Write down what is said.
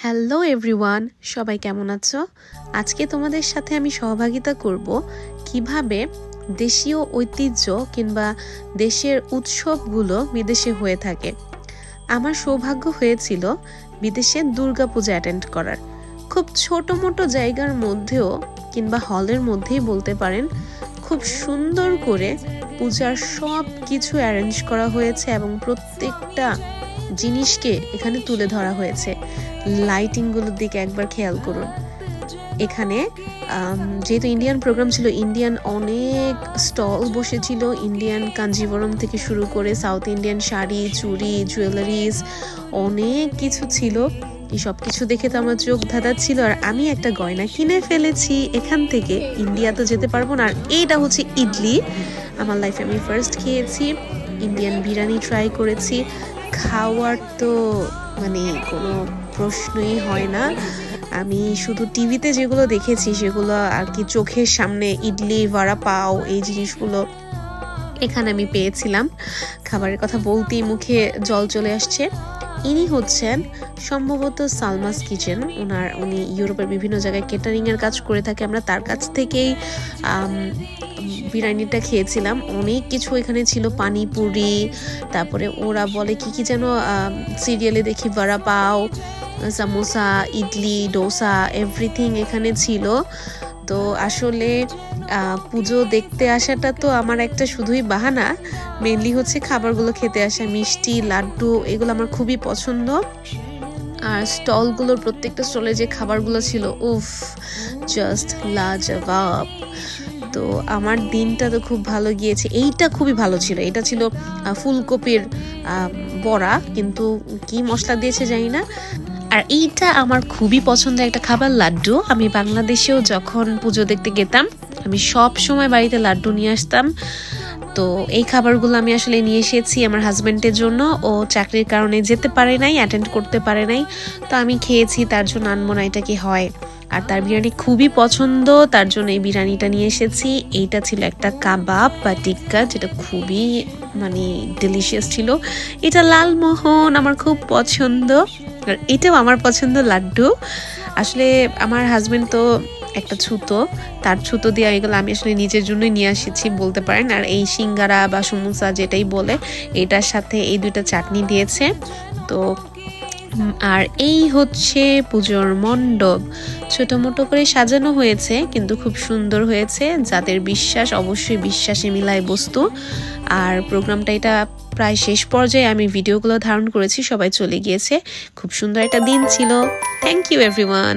Hello everyone, সবাই কেমন আছো? আজকে তোমাদের সাথে আমি সহভাগিতা করব কিভাবে দেশীয় ঐতিহ্য কিংবা দেশের উৎসবগুলো বিদেশে হয়ে থাকে। আমার সৌভাগ্য হয়েছিল বিদেশে দুর্গাপূজা অ্যাটেন্ড করার। খুব ছোট মোটো জায়গার মধ্যেও কিংবা হলের মধ্যেই বলতে পারেন, খুব সুন্দর করে পূজার সব কিছু অ্যারেঞ্জ করা হয়েছে এবং প্রত্যেকটা জিনিসকে এখানে তুলে ধরা হয়েছে। লাইটিংগুলোর দিকে একবার খেয়াল করুন। এখানে যেহেতু ইন্ডিয়ান প্রোগ্রাম ছিল, ইন্ডিয়ান অনেক স্টল বসেছিল। ইন্ডিয়ান কাঞ্জিবরম থেকে শুরু করে সাউথ ইন্ডিয়ান শাড়ি, চুড়ি, জুয়েলারিজ অনেক কিছু ছিল। এই সব কিছু দেখে তো আমার চোখ ধাঁধাচ্ছিল, আর আমি একটা গয়না কিনে ফেলেছি এখান থেকে। ইন্ডিয়া তো যেতে পারবো না। আর এইটা হচ্ছে ইডলি, আমার লাইফে আমি ফার্স্ট খেয়েছি। ইন্ডিয়ান বিরিয়ানি ট্রাই করেছি। খাওয়ার তো মানে কোনো প্রশ্নই হয় না। আমি শুধু টিভিতে যেগুলো দেখেছি সেগুলো আর কি, চোখের সামনে ইডলি, ভাড়া পাও, এই জিনিসগুলো এখানে আমি পেয়েছিলাম। খাবারের কথা বলতেই মুখে জল চলে আসছে। ইনি হচ্ছেন সম্ভবত সালমাস কিচেন। উনি ইউরোপের বিভিন্ন জায়গায় কেটারিংয়ের কাজ করে থাকে। আমরা তার কাছ থেকেই বিরিয়ানিটা খেয়েছিলাম। অনেক কিছু এখানে ছিল, পানিপুরি, তারপরে ওরা বলে কি যেন সিরিয়ালে দেখি ভাড়া পাও, সামোসা, ইডলি, ডোসা, এভরিথিং এখানে ছিল। তো আসলে পুজো দেখতে আসাটা তো আমার একটা শুধুই বাহানা, মেনলি হচ্ছে খাবারগুলো খেতে আসা। মিষ্টি, লাড্ডু এগুলো আমার খুবই পছন্দ। আর স্টলগুলোর প্রত্যেকটা স্টলে যে খাবারগুলো ছিল, উফ, জাস্ট লাজবাব। তো আমার দিনটা তো খুব ভালো গিয়েছে। এইটা খুবই ভালো ছিল। এটা ছিল ফুলকপির বড়া, কিন্তু কি মশলা দিয়েছে জানি না। আর এইটা আমার খুবই পছন্দের একটা খাবার, লাড্ডু। আমি বাংলাদেশেও যখন পুজো দেখতে যেতাম, আমি সব সময় বাড়িতে লাড্ডু নিয়ে আসতাম। তো এই খাবারগুলো আমি আসলে নিয়ে এসেছি আমার হাজব্যান্ডের জন্য। ও চাকরির কারণে যেতে পারে নাই, অ্যাটেন্ড করতে পারে নাই। তো আমি খেয়েছি, তার জন্য আনবো না, এটা কি হয়। আর তার বিরিয়ানি খুবই পছন্দ, তার জন্য এই বিরিয়ানিটা নিয়ে এসেছি। এইটা ছিল একটা কাবাব বা টিক্কা, যেটা খুবই ডেলিশিয়াস ছিল। এটা লালমোহন আমার খুব পছন্দ, আর এটাও আমার পছন্দ, লাড্ডু। আসলে আমার হাজবেন্ড তো একটা ছুতো, তার ছুতো দিয়ে এগুলো আমি আসলে নিজের জন্যই নিয়ে এসেছি বলতে পারেন। আর এই সিঙ্গারা বা সমোসা যেটাই বলে, এটার সাথে এই দুইটা চাটনি দিয়েছে। তো আর এই হচ্ছে পুজোর মণ্ডপ, ছোট মোটো করে সাজানো হয়েছে, কিন্তু খুব সুন্দর হয়েছে। যাদের বিশ্বাস, অবশ্যই বিশ্বাসে মিলায় বস্তু। আর প্রোগ্রামটা এটা প্রায় শেষ পর্যায়ে, আমি ভিডিওগুলো ধারণ করেছি, সবাই চলে গিয়েছে। খুব সুন্দর একটা দিন ছিল। Thank you everyone.